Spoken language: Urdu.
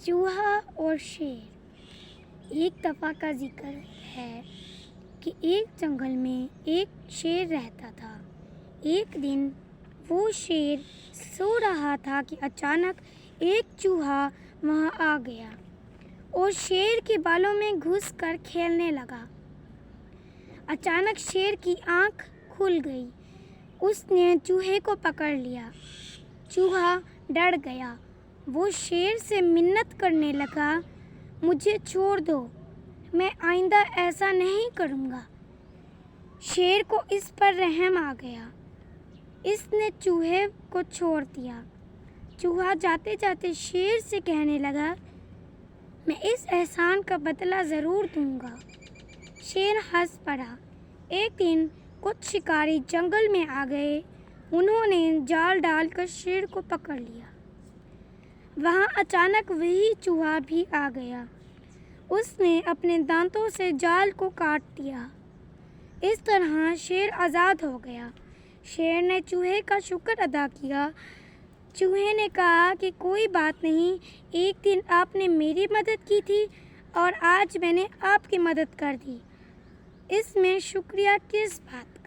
چوہا اور شیر۔ ایک دفعہ کا ذکر ہے کہ ایک جنگل میں ایک شیر رہتا تھا۔ ایک دن وہ شیر سو رہا تھا کہ اچانک ایک چوہا وہاں آ گیا اور شیر کے بالوں میں گھس کر کھیلنے لگا۔ اچانک شیر کی آنکھ کھل گئی۔ اس نے چوہے کو پکڑ لیا۔ چوہا ڈر گیا۔ وہ شیر سے منت کرنے لگا، مجھے چھوڑ دو، میں آئندہ ایسا نہیں کروں گا۔ شیر کو اس پر رحم آ گیا۔ اس نے چوہے کو چھوڑ دیا۔ چوہا جاتے جاتے شیر سے کہنے لگا، میں اس احسان کا بدلہ ضرور دوں گا۔ شیر ہنس پڑا۔ ایک دن کچھ شکاری جنگل میں آ گئے۔ انہوں نے جال ڈال کر شیر کو پکڑ لیا۔ وہاں اچانک وہی چوہا بھی آ گیا۔ اس نے اپنے دانتوں سے جال کو کاٹ دیا۔ اس طرح شیر آزاد ہو گیا۔ شیر نے چوہے کا شکر ادا کیا۔ چوہے نے کہا کہ کوئی بات نہیں، ایک دن آپ نے میری مدد کی تھی اور آج میں نے آپ کی مدد کر دی۔ اس میں شکریہ کس بات کا؟